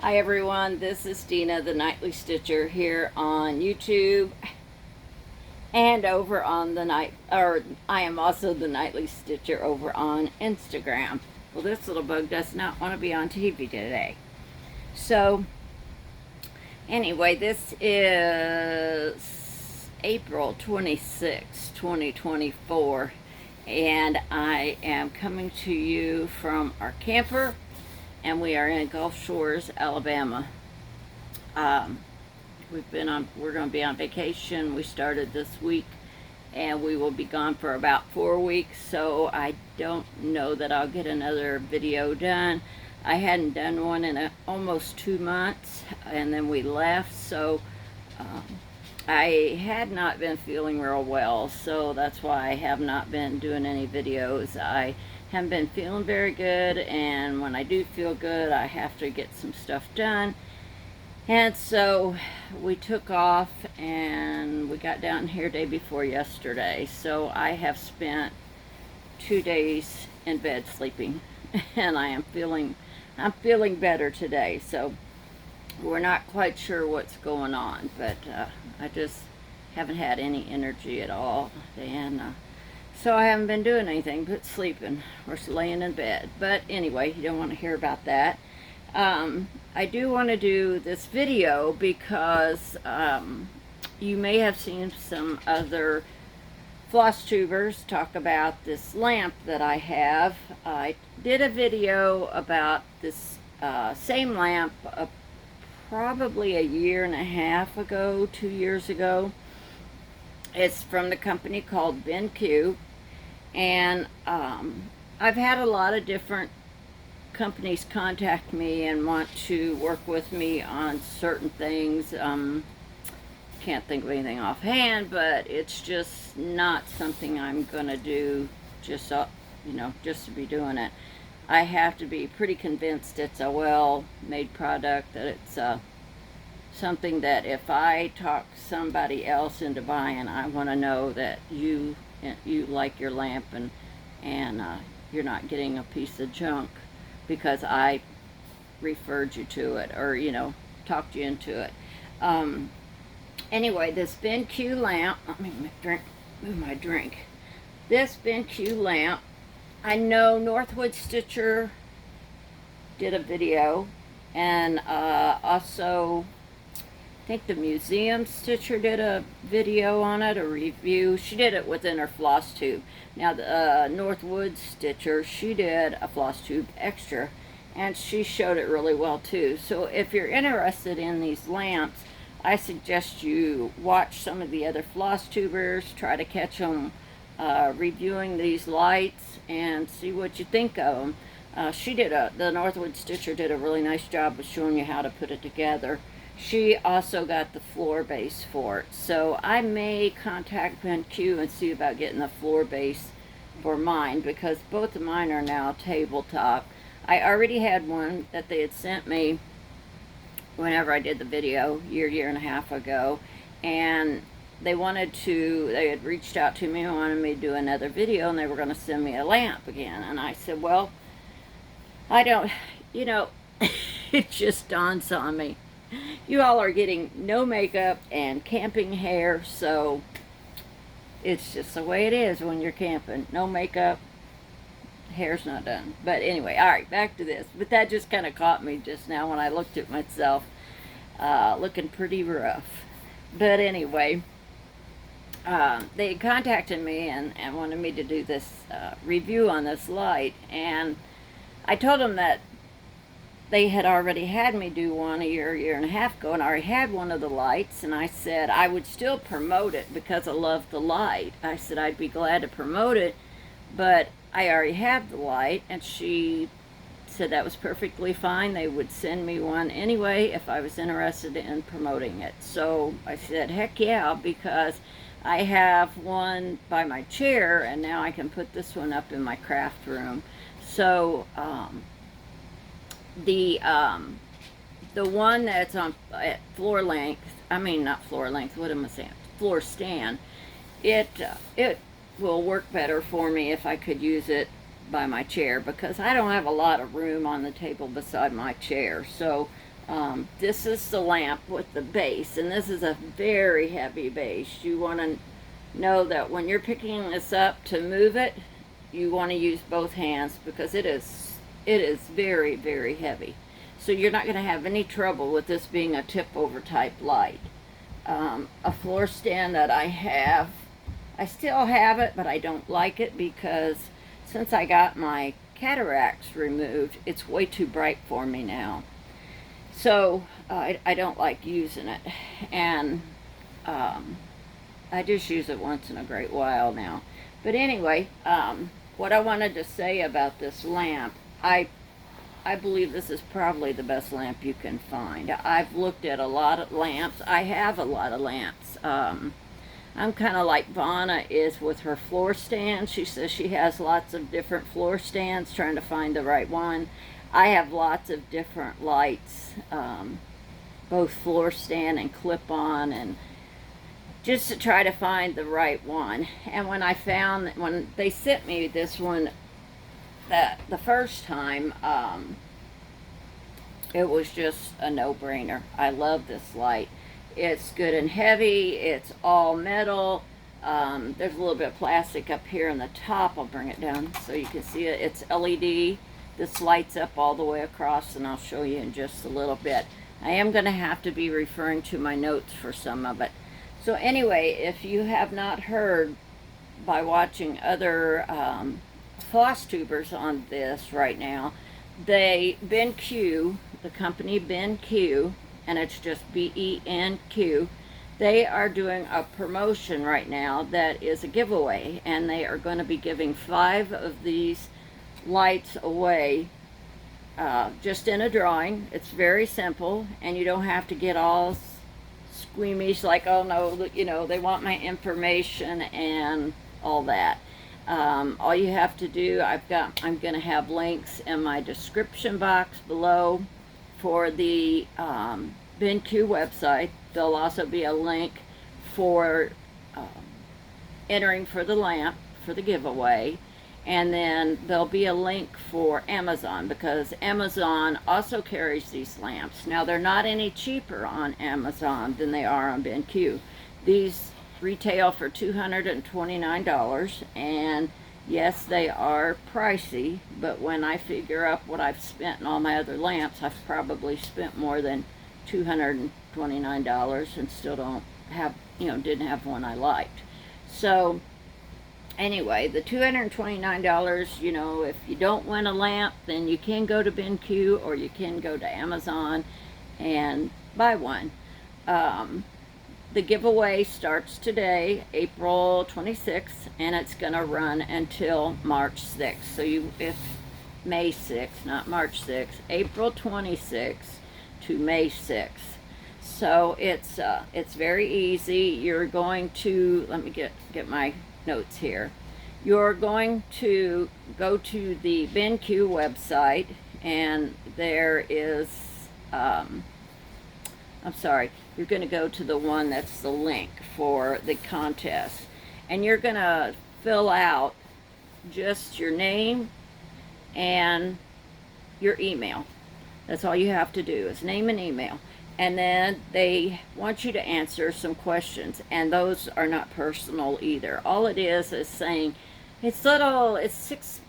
Hi everyone, this is Dina the Nightly Stitcher here on YouTube and over on I am also the Nightly Stitcher over on Instagram. Well, this little bug does not want to be on TV today. So anyway, this is April 26, 2024, and I am coming to you from our camper, and we are in Gulf Shores, Alabama. We're going to be on vacation. We started this week, and we will be gone for about 4 weeks, so I don't know that I'll get another video done. I hadn't done one in almost 2 months, and then we left, so I had not been feeling real well, so that's why I have not been doing any videos. I haven't been feeling very good, and when I do feel good, I have to get some stuff done. And so we took off, and we got down here day before yesterday. So I have spent 2 days in bed sleeping, and I'm feeling better today. So we're not quite sure what's going on, but I just haven't had any energy at all, and so I haven't been doing anything but sleeping or laying in bed. But anyway, you don't want to hear about that. I do want to do this video because you may have seen some other floss tubers talk about this lamp that I have. I did a video about this same lamp probably 1.5 years ago, 2 years ago. It's from the company called BenQ, and I've had a lot of different companies contact me and want to work with me on certain things. Can't think of anything offhand, but it's just not something I'm gonna do just to be doing it. I have to be pretty convinced it's a well-made product, that it's something that if I talk somebody else into buying, I want to know that you like your lamp, and you're not getting a piece of junk because I referred you to it, or talked you into it. Anyway, this BenQ lamp, let me move my drink. This BenQ lamp, I know Northwood Stitcher did a video, and also I think the Museum Stitcher did a video on it, a review. She did it within her floss tube. Now the Northwood Stitcher, she did a floss tube extra, and she showed it really well too. So if you're interested in these lamps, I suggest you watch some of the other floss tubers, try to catch them reviewing these lights, and see what you think of them. The Northwood Stitcher did a really nice job of showing you how to put it together. She also got the floor base for it, so I may contact BenQ and see about getting the floor base for mine, because both of mine are now tabletop. I already had one that they had sent me whenever I did the video year and a half ago, and they had reached out to me and wanted me to do another video, and they were going to send me a lamp again. And I said, well, I don't, it just dawns on me, you all are getting no makeup and camping hair, so it's just the way it is when you're camping. No makeup, hair's not done. But anyway, all right, back to this. But that just kind of caught me just now when I looked at myself, looking pretty rough. But anyway, they contacted me and wanted me to do this review on this light, and I told them that they had already had me do one a year and a half ago, and I already had one of the lights, and I said I would still promote it because I love the light. I said I'd be glad to promote it, but I already have the light, and she said that was perfectly fine. They would send me one anyway if I was interested in promoting it. So I said, heck yeah, because I have one by my chair, and now I can put this one up in my craft room. So the one that's on at floor length, not floor length, what am I saying, floor stand, it will work better for me if I could use it by my chair, because I don't have a lot of room on the table beside my chair. So This is the lamp with the base, and this is a very heavy base. You want to know that when you're picking this up to move it, you want to use both hands because it is very, very heavy. So you're not going to have any trouble with this being a tip over type light. A floor stand that I still have it, but I don't like it because since I got my cataracts removed, it's way too bright for me now. So I don't like using it, and I just use it once in a great while now. But anyway, what I wanted to say about this lamp, I believe this is probably the best lamp you can find. I've looked at a lot of lamps. I have a lot of lamps. I'm kind of like Vonna is with her floor stand. She says she has lots of different floor stands trying to find the right one. I have lots of different lights, both floor stand and clip-on, and just to try to find the right one. And when they sent me this one the first time, it was just a no-brainer. I love this light. It's good and heavy. It's all metal. There's a little bit of plastic up here on the top. I'll bring it down so you can see it. It's LED. This lights up all the way across, and I'll show you in just a little bit. I am going to have to be referring to my notes for some of it. So anyway, if you have not heard by watching other floss tubers on this right now, BenQ, the company BenQ, and it's just BenQ, they are doing a promotion right now that is a giveaway, and they are going to be giving 5 of these lights away just in a drawing. It's very simple, and you don't have to get all squeamish like, oh no, you know, they want my information and all that. All you have to do, I'm going to have links in my description box below for the BenQ website. There'll also be a link for entering for the lamp for the giveaway. And then there'll be a link for Amazon, because Amazon also carries these lamps. Now, they're not any cheaper on Amazon than they are on BenQ. These retail for $229, and yes, they are pricey, but when I figure up what I've spent on all my other lamps, I've probably spent more than $229 and still don't have, didn't have one I liked. So anyway, the $229, if you don't win a lamp, then you can go to BenQ or you can go to Amazon and buy one. The giveaway starts today, April 26th, and it's going to run until March 6th. So May 6th, not March 6th, April 26th to May 6th. So it's very easy. You're going to, let me get my notes here. You're going to go to the BenQ website, and there is, you're going to go to the one that's the link for the contest, and you're going to fill out just your name and your email. That's all you have to do is name and email. And then they want you to answer some questions, and those are not personal either. All it is saying it's six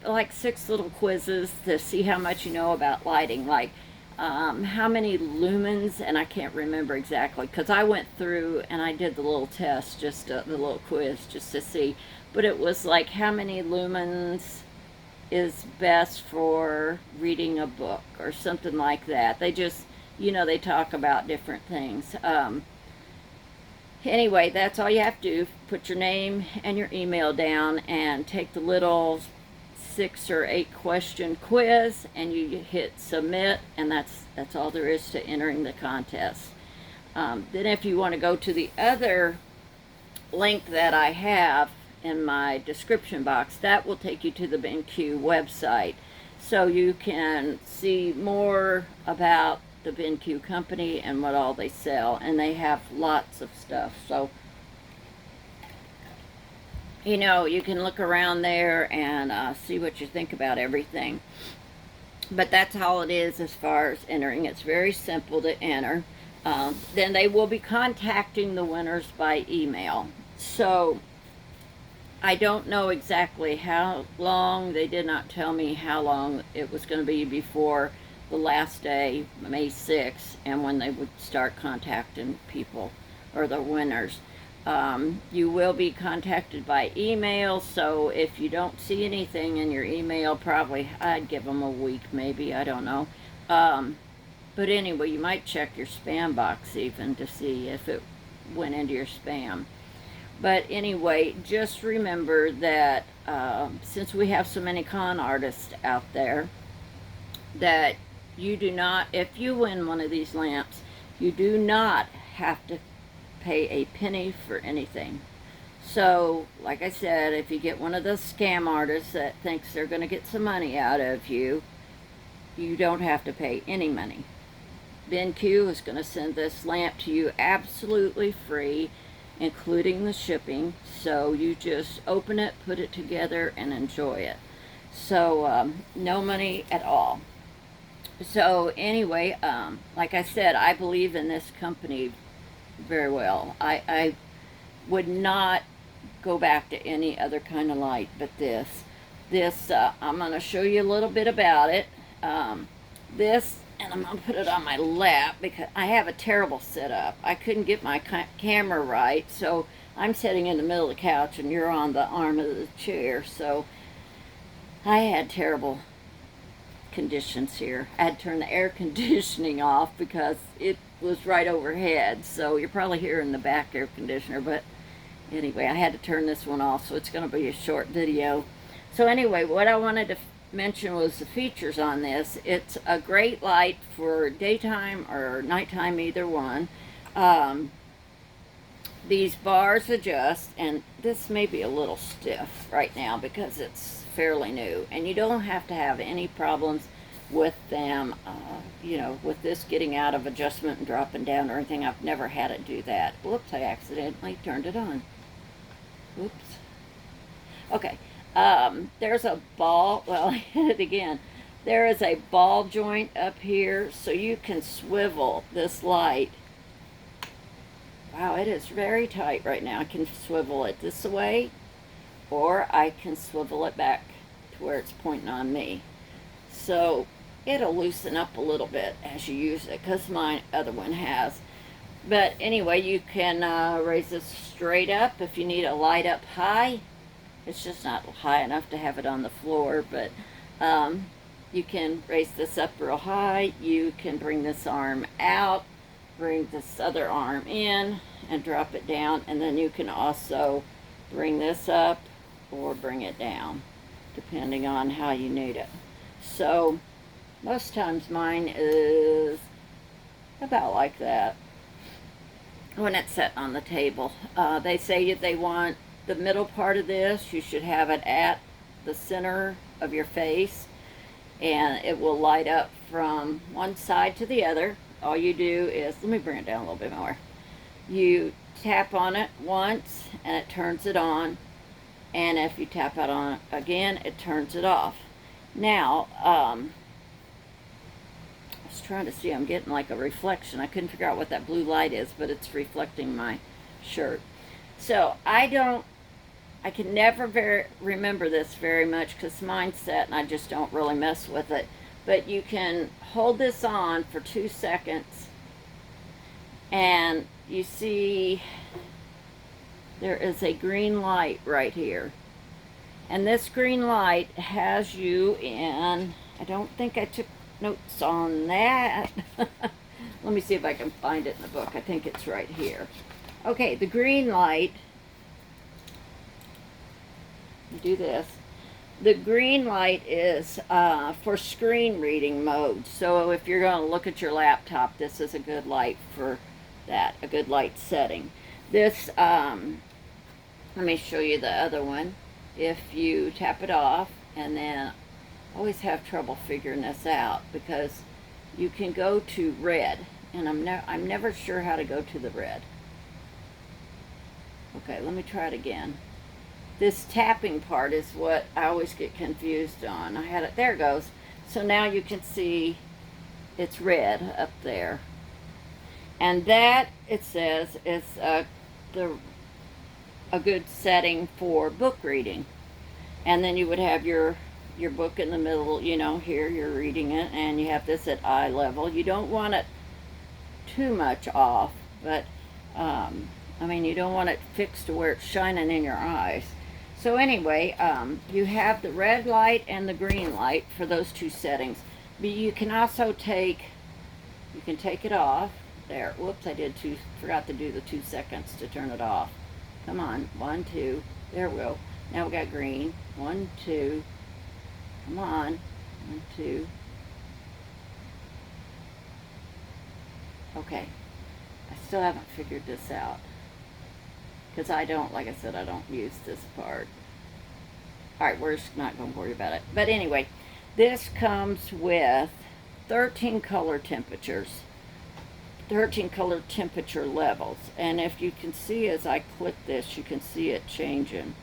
little quizzes to see how much you know about lighting, like how many lumens, and I can't remember exactly because I went through and I did the little test, just the little quiz just to see, but it was like how many lumens is best for reading a book or something like that. They just, they talk about different things. Anyway, that's all you have to do. Put your name and your email down and take the little 6 or 8 question quiz, and you hit submit, and that's all there is to entering the contest. Then if you want to go to the other link that I have in my description box, that will take you to the BenQ website, so you can see more about the BenQ company and what all they sell, and they have lots of stuff. So you can look around there and see what you think about everything. But that's all it is as far as entering. It's very simple to enter. Then they will be contacting the winners by email. So I don't know exactly how long. They did not tell me how long it was going to be before the last day, May 6th, and when they would start contacting people or the winners. You will be contacted by email, so if you don't see anything in your email, probably I'd give them a week, maybe, I don't know. But anyway, you might check your spam box even to see if it went into your spam. But anyway, just remember that since we have so many con artists out there, that you do not, if you win one of these lamps, you do not have to pay a penny for anything. So, like I said, if you get one of those scam artists that thinks they're going to get some money out of you, you don't have to pay any money. BenQ is going to send this lamp to you absolutely free, including the shipping. So you just open it, put it together, and enjoy it. So no money at all. So anyway, like I said, I believe in this company very well. I would not go back to any other kind of light but this. I'm going to show you a little bit about it. This, and I'm going to put it on my lap because I have a terrible setup. I couldn't get my camera right, so I'm sitting in the middle of the couch and you're on the arm of the chair. So I had terrible conditions here. I had to turn the air conditioning off because it was right overhead, so you're probably hearing the back air conditioner. But anyway, I had to turn this one off, so it's going to be a short video. So anyway, what I wanted to mention was the features on this. It's a great light for daytime or nighttime, either one. These bars adjust, and this may be a little stiff right now because it's fairly new, and you don't have to have any problems with them, you know, with this getting out of adjustment and dropping down or anything. I've never had it do that. Whoops, I accidentally turned it on. Oops. Okay, there's a ball, well, I hit it again. There is a ball joint up here, so you can swivel this light. Wow, it is very tight right now. I can swivel it this way, or I can swivel it back to where it's pointing on me. So it'll loosen up a little bit as you use it, because my other one has. But anyway, you can raise this straight up if you need a light up high. It's just not high enough to have it on the floor, but you can raise this up real high. You can bring this arm out, bring this other arm in, and drop it down. And then you can also bring this up or bring it down, depending on how you need it. So most times mine is about like that when it's set on the table. They say they want the middle part of this, you should have it at the center of your face, and it will light up from one side to the other. All you do is, let me bring it down a little bit more. You tap on it once and it turns it on, and if you tap it on again, it turns it off. Now, I was trying to see, I'm getting like a reflection. I couldn't figure out what that blue light is, but it's reflecting my shirt. So I can never remember this very much because mine's set and I just don't really mess with it. But you can hold this on for 2 seconds, and you see there is a green light right here. And this green light has you in, I don't think I took notes on that. Let me see if I can find it in the book. I think it's right here. Okay, the green light, do this. The green light is for screen reading mode. So if you're going to look at your laptop, this is a good light for that, a good light setting. This, let me show you the other one. If you tap it off, and then I always have trouble figuring this out because you can go to red, and I'm never sure how to go to the red. Okay, let me try it again. This tapping part is what I always get confused on. I had it, there it goes. So now you can see it's red up there. And that, it says, is a good setting for book reading. And then you would have your book in the middle, you know, here you're reading it, and you have this at eye level. You don't want it too much off, but I mean, you don't want it fixed to where it's shining in your eyes. So anyway, you have the red light and the green light for those two settings. But you can also take it off. There, whoops, forgot to do the 2 seconds to turn it off. Come on, 1, 2, there we go. Now we got green, 1, 2, come on, 1, 2. Okay, I still haven't figured this out. Because like I said, I don't use this part. Alright, we're just not going to worry about it. But anyway, this comes with 13 color temperatures. 13 color temperature levels. And if you can see as I click this, you can see it changing.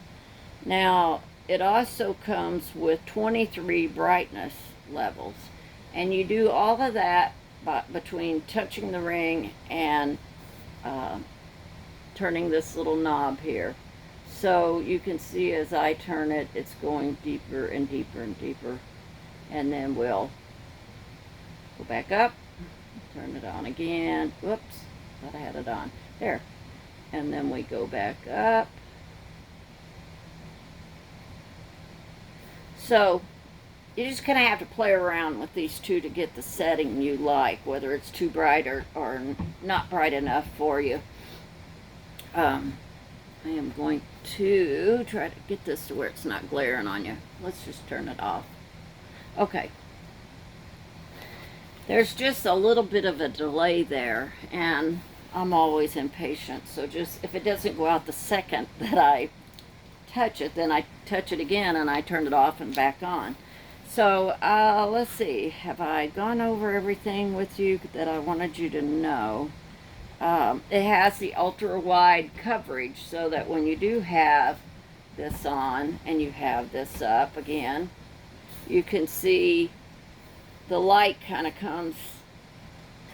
Now, it also comes with 23 brightness levels. And you do all of that between touching the ring and turning this little knob here. So you can see as I turn it, it's going deeper and deeper and deeper. And then we'll go back up, turn it on again. Whoops, thought I had it on. There. And then we go back up. So you just kind of have to play around with these two to get the setting you like, whether it's too bright or not bright enough for you. I am going to try to get this to where it's not glaring on you. Let's just turn it off. Okay. There's just a little bit of a delay there, and I'm always impatient. So just, if it doesn't go out the second that I touch it, then I touch it again and I turn it off and back on. So let's see, have I gone over everything with you that I wanted you to know? It has the ultra wide coverage, so that when you do have this on and you have this up again, you can see the light kind of comes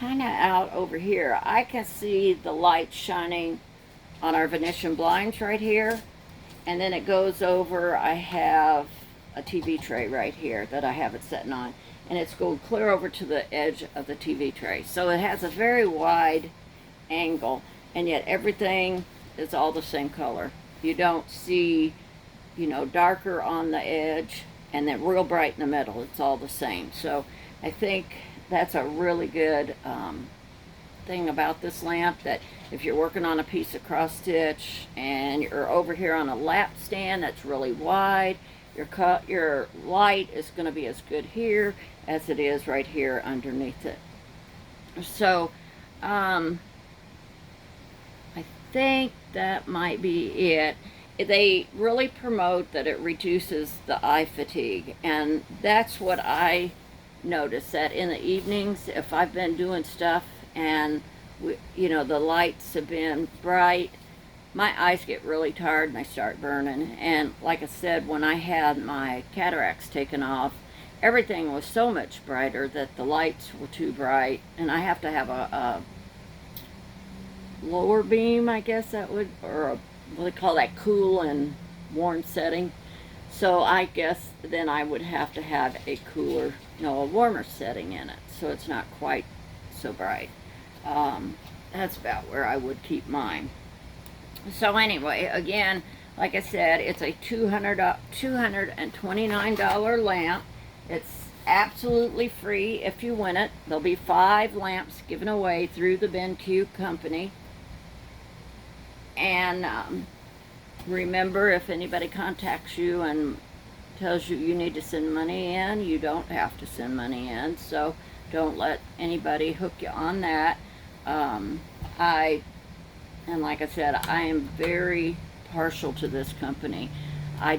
out over here. I can see the light shining on our Venetian blinds right here, and then it goes over. I have a TV tray right here that I have it sitting on, and it's going clear over to the edge of the TV tray. So it has a very wide angle, and yet everything is all the same color. You don't see, you know, darker on the edge and then real bright in the middle. It's all the same. So I think that's a really good thing about this lamp, that if you're working on a piece of cross stitch and you're over here on a lap stand that's really wide, your light is going to be as good here as it is right here underneath it. So I think that might be it. They really promote that it reduces the eye fatigue, and that's what I notice, that in the evenings, if I've been doing stuff and you know, the lights have been bright, my eyes get really tired and I start burning. And like I said, when I had my cataracts taken off, everything was so much brighter that the lights were too bright, and I have to have a lower beam, I guess that would, or what they call that, cool and warm setting. So I guess then I would have to have a cooler, no, a warmer setting in it, so it's not quite so bright. That's about where I would keep mine. So anyway, again, like I said, it's a $229 lamp. It's absolutely free if you win it. There'll be 5 lamps given away through the BenQ company. And remember, if anybody contacts you and tells you you need to send money in, you don't have to send money in. So don't let anybody hook you on that. And like I said, I am very partial to this company. I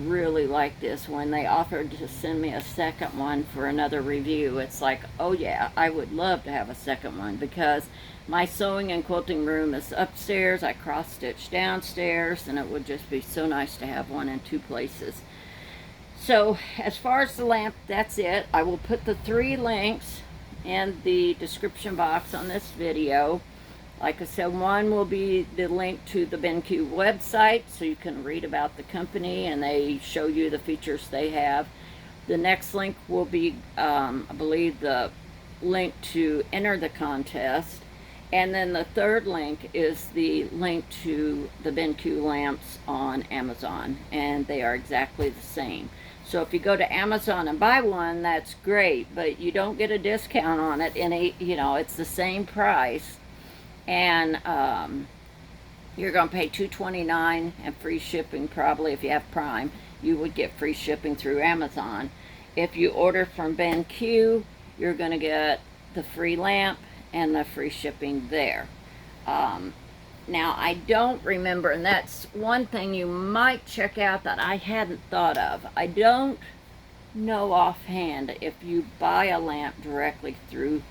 really like this. When they offered to send me a second one for another review, it's like, oh yeah, I would love to have a second one, because my sewing and quilting room is upstairs. I cross-stitch downstairs, and it would just be so nice to have one in 2 places. So as far as the lamp, that's it. I will put the 3 links in the description box on this video. Like I said, one will be the link to the BenQ website, so you can read about the company and they show you the features they have. The next link will be, I believe, the link to enter the contest. And then the third link is the link to the BenQ lamps on Amazon, and they are exactly the same. So if you go to Amazon and buy one, that's great, but you don't get a discount on it. It's the same price, and you're going to pay $2.29 and free shipping. Probably if you have Prime, you would get free shipping through Amazon. If you order from BenQ, you're going to get the free lamp and the free shipping there. Now, I don't remember, and that's one thing you might check out that I hadn't thought of. I don't know offhand if you buy a lamp directly through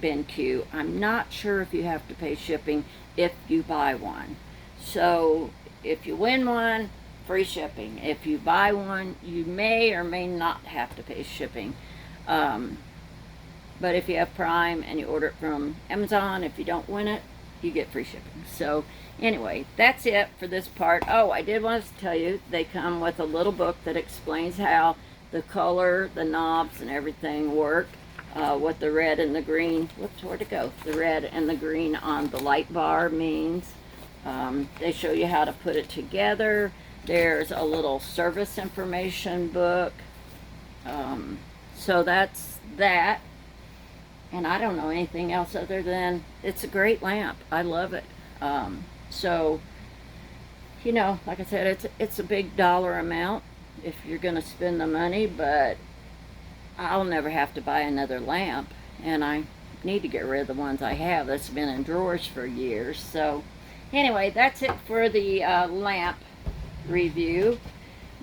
BenQ. I'm not sure if you have to pay shipping if you buy one. So if you win one, free shipping. If you buy one, you may or may not have to pay shipping. But if you have Prime and you order it from Amazon, if you don't win it, you get free shipping. So anyway, that's it for this part. Oh, I did want to tell you, they come with a little book that explains how the color, the knobs, and everything work. What the red and the green, where'd it go? The red and the green on the light bar means. They show you how to put it together. There's a little service information book. So that's that. And I don't know anything else other than it's a great lamp. I love it. So, like I said, it's a big dollar amount if you're going to spend the money, but I'll never have to buy another lamp. And I need to get rid of the ones I have that's been in drawers for years. So, anyway, that's it for the lamp review.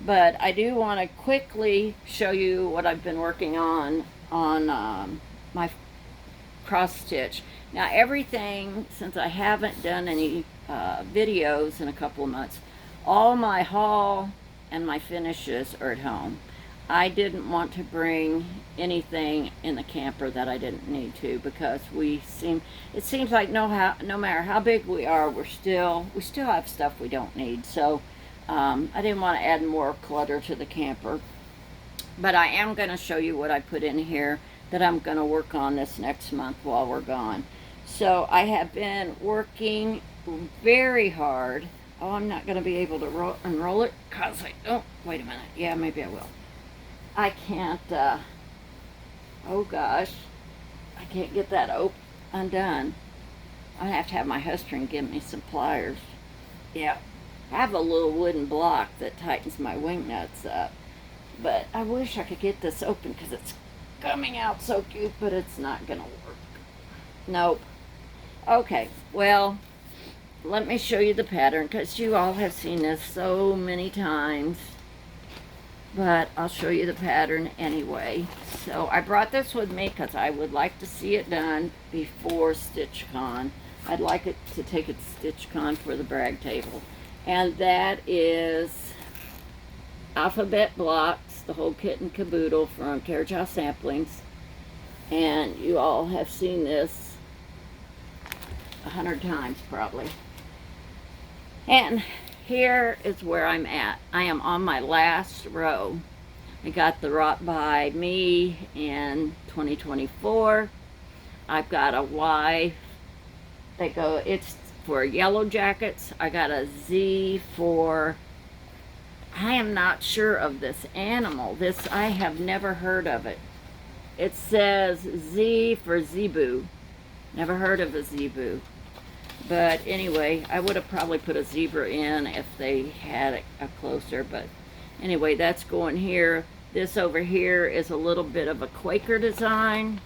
But I do want to quickly show you what I've been working on my cross stitch. Now everything, since I haven't done any videos in a couple of months, all my haul and my finishes are at home. I didn't want to bring anything in the camper that I didn't need to, because it seems like no matter how big we are, we still have stuff we don't need. So I didn't want to add more clutter to the camper, but I am going to show you what I put in here that I'm going to work on this next month while we're gone. So I have been working very hard. Oh, I'm not going to be able to unroll it because wait a minute. Yeah, maybe I will. I can't, oh gosh, I can't get that undone. I have to have my husband give me some pliers. Yeah, I have a little wooden block that tightens my wing nuts up, but I wish I could get this open because it's coming out so cute, but it's not gonna work. Nope. Okay, well, let me show you the pattern, because you all have seen this so many times, but I'll show you the pattern anyway. So I brought this with me because I would like to see it done before StitchCon. I'd like it to take it to StitchCon for the brag table, and that is alphabet blocks, the whole kit and caboodle from Carriage House Samplings. And you all have seen this 100 times probably. And here is where I'm at. I am on my last row. I got the Wrought by Me in 2024. I've got a Y. It's for yellow jackets. I got a Z for, I am not sure of this animal. I have never heard of it. It says Z for zebu. Never heard of a zebu. But anyway, I would have probably put a zebra in if they had it closer. But anyway, that's going here. This over here is a little bit of a Quaker design.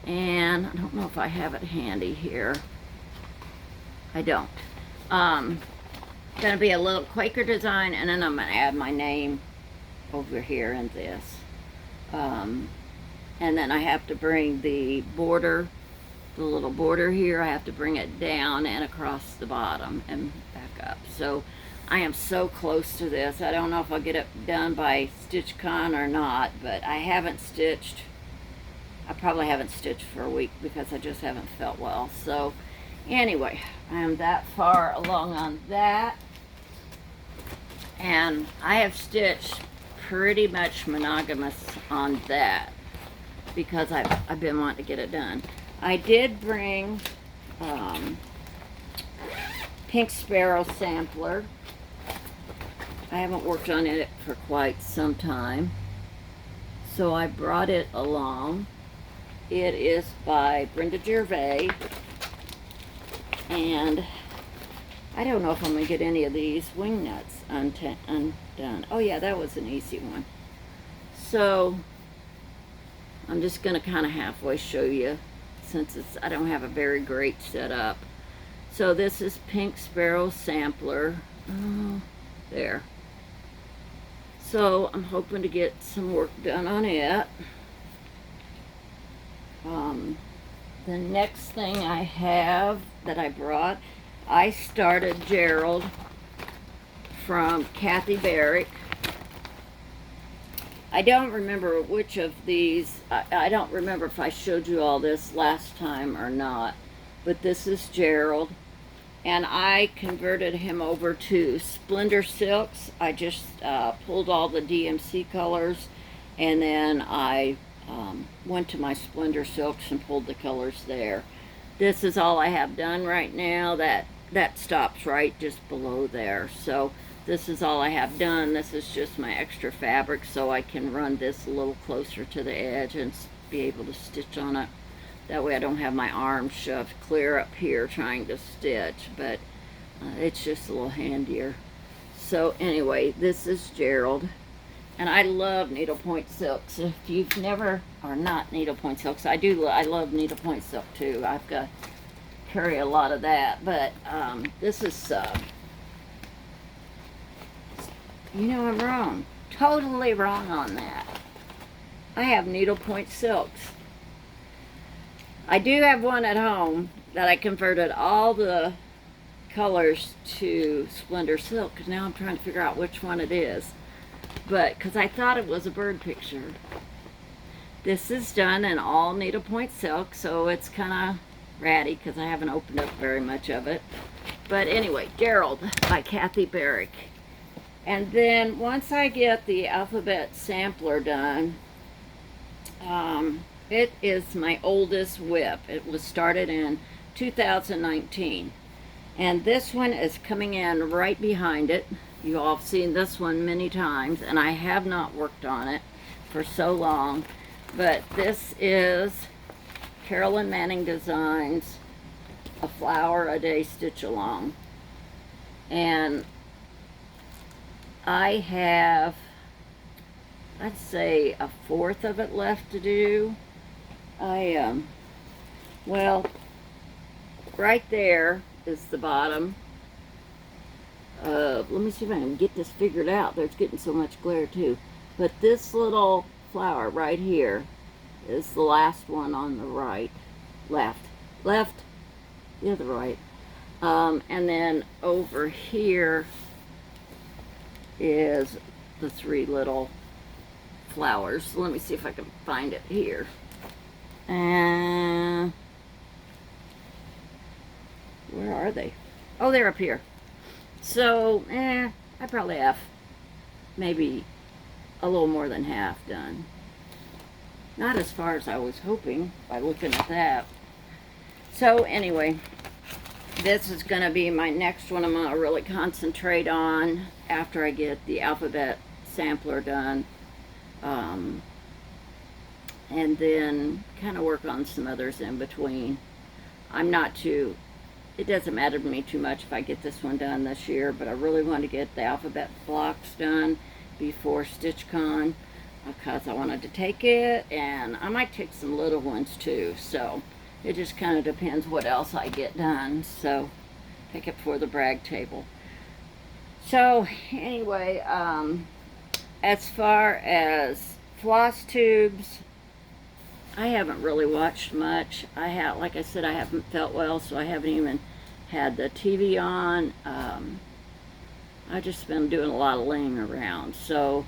And I don't know if I have it handy here. I don't. Going to be a little Quaker design, and then I'm going to add my name over here in this. And then I have to bring the border, the little border here, I have to bring it down and across the bottom and back up. So I am so close to this. I don't know if I'll get it done by StitchCon or not, but I haven't stitched. I probably haven't stitched for a week because I just haven't felt well. So anyway, I am that far along on that. And I have stitched pretty much monogamous on that because I've been wanting to get it done. I did bring Pink Sparrow sampler. I haven't worked on it for quite some time, so I brought it along. It is by Brenda Gervais, and I don't know if I'm going to get any of these wing nuts undone. Oh yeah, that was an easy one. So I'm just going to kind of halfway show you, since I don't have a very great setup. So this is Pink Sparrow sampler. Oh, there. So I'm hoping to get some work done on it. The next thing I have that I brought, I started Gerald from Kathy Barrick. I don't remember which of these, I don't remember if I showed you all this last time or not, but this is Gerald. And I converted him over to Splendor Silks. I just pulled all the DMC colors, and then I went to my Splendor Silks and pulled the colors there. This is all I have done right now. That stops right just below there. So this is all I have done. This is just my extra fabric, so I can run this a little closer to the edge and be able to stitch on it. That way I don't have my arm shoved clear up here trying to stitch, but it's just a little handier. So anyway, this is Gerald. And I love needlepoint silks. If you've never, or not needlepoint silks, I love needlepoint silk too. I've got, carry a lot of that, but this is, you know, I'm wrong. Totally wrong on that. I have needlepoint silks. I do have one at home that I converted all the colors to Splendor Silk. Now I'm trying to figure out which one it is. But, because I thought it was a bird picture. This is done in all needlepoint silk, so it's kind of ratty because I haven't opened up very much of it. But anyway, Gerald by Kathy Barrick. And then once I get the alphabet sampler done, it is my oldest whip. It was started in 2019. And this one is coming in right behind it. You all have seen this one many times, and I have not worked on it for so long. But this is Carolyn Manning Designs, A Flower a Day Stitch Along. And I have, I'd say, a fourth of it left to do. Well, right there is the bottom. Let me see if I can get this figured out. There's getting so much glare too. But this little flower right here is the last one on the right. Left, the other right. And then over here is the three little flowers. Let me see if I can find it here. Where are they? Oh, they're up here. So, I probably have maybe a little more than half done. Not as far as I was hoping by looking at that. So anyway, this is going to be my next one I'm going to really concentrate on after I get the alphabet sampler done. And then kind of work on some others in between. It doesn't matter to me too much if I get this one done this year, but I really want to get the alphabet blocks done before StitchCon because I wanted to take it, and I might take some little ones too, so it just kind of depends what else I get done. So take it for the brag table. So anyway, as far as floss tubes, I haven't really watched much. Like I said, I haven't felt well, so I haven't even had the TV on. I just been doing a lot of laying around, so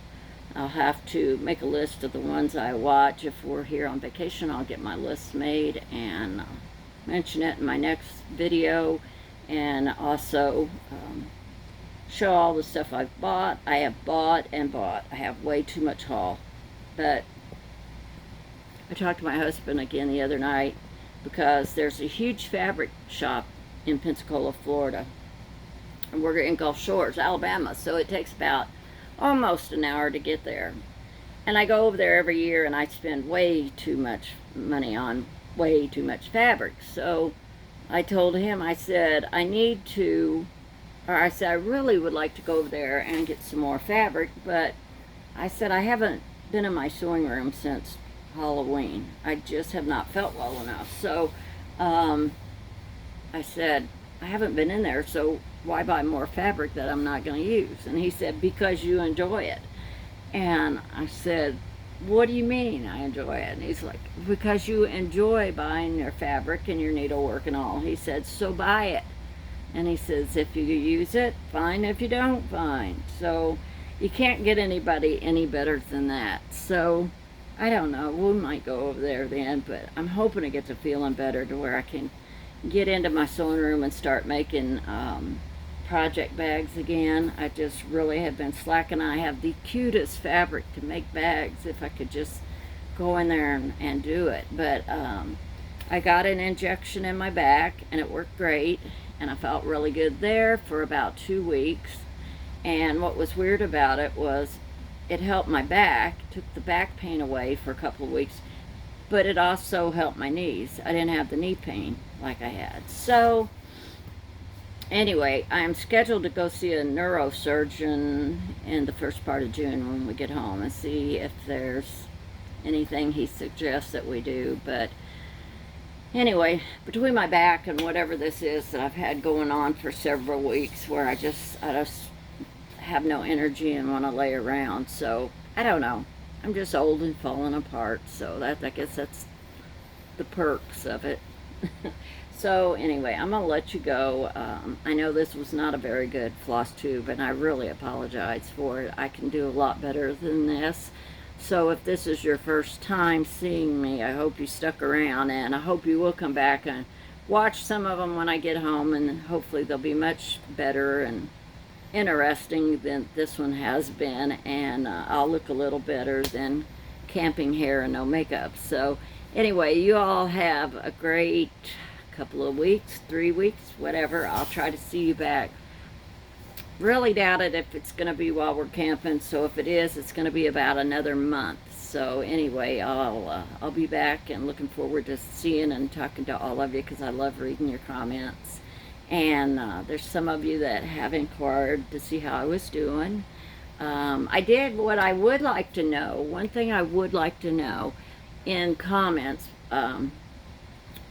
I'll have to make a list of the ones I watch. If we're here on vacation, I'll get my list made and mention it in my next video, and also show all the stuff I've bought. I have bought and bought. I have way too much haul. But I talked to my husband again the other night because there's a huge fabric shop in Pensacola, Florida. And we're in Gulf Shores, Alabama, so it takes about almost an hour to get there. And I go over there every year and I spend way too much money on way too much fabric. So I told him, I said, I really would like to go over there and get some more fabric, but I said, I haven't been in my sewing room since Halloween. I just have not felt well enough. So I said, I haven't been in there, so why buy more fabric that I'm not going to use? And he said, because you enjoy it. And I said, what do you mean I enjoy it? And he's like, because you enjoy buying your fabric and your needlework and all. He said, so buy it. And he says, if you use it, fine. If you don't, fine. So you can't get anybody any better than that. So I don't know. We might go over there then, but I'm hoping to get to feeling better to where I can get into my sewing room and start making project bags again. I just really have been slacking. I have the cutest fabric to make bags if I could just go in there and do it. But I got an injection in my back and it worked great, and I felt really good there for about 2 weeks. And what was weird about it was it helped my back, took the back pain away for a couple of weeks, but it also helped my knees. I didn't have the knee pain like I had. So anyway, I'm scheduled to go see a neurosurgeon in the first part of June when we get home and see if there's anything he suggests that we do. But anyway, between my back and whatever this is that I've had going on for several weeks, where I just have no energy and want to lay around. So I don't know. I'm just old and falling apart. So I guess that's the perks of it. So anyway, I'm going to let you go. I know this was not a very good floss tube, and I really apologize for it. I can do a lot better than this. So if this is your first time seeing me, I hope you stuck around, and I hope you will come back and watch some of them when I get home, and hopefully they'll be much better and interesting than this one has been, and I'll look a little better than camping hair and no makeup. So anyway, you all have a great couple of weeks, 3 weeks, whatever. I'll try to see you back. Really doubt it if it's going to be while we're camping, so if it is, it's going to be about another month. So anyway, I'll be back and looking forward to seeing and talking to all of you, because I love reading your comments. And there's some of you that have inquired to see how I was doing. I did what I would like to know. One thing I would like to know in comments,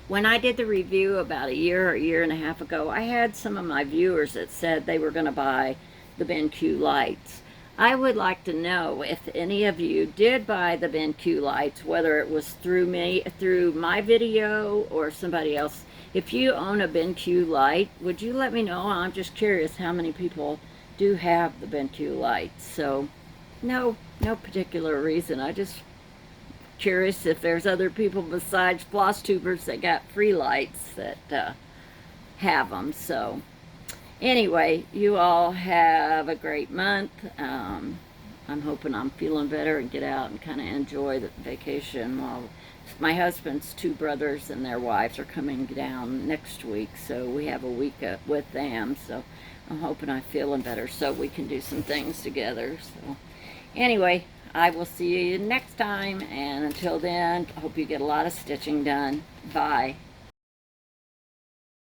when I did the review about a year or a year and a half ago, I had some of my viewers that said they were going to buy the BenQ lights. I would like to know if any of you did buy the BenQ lights, whether it was through me, through my video, or somebody else. If you own a BenQ light, would you let me know? I'm just curious how many people do have the BenQ lights. So no particular reason. I just curious if there's other people besides floss tubers that got free lights that have them. So anyway, you all have a great month. I'm hoping I'm feeling better and get out and kind of enjoy the vacation. While my husband's 2 brothers and their wives are coming down next week, so we have a week with them. So I'm hoping I'm feeling better so we can do some things together. So anyway, I will see you next time, and until then, I hope you get a lot of stitching done. Bye.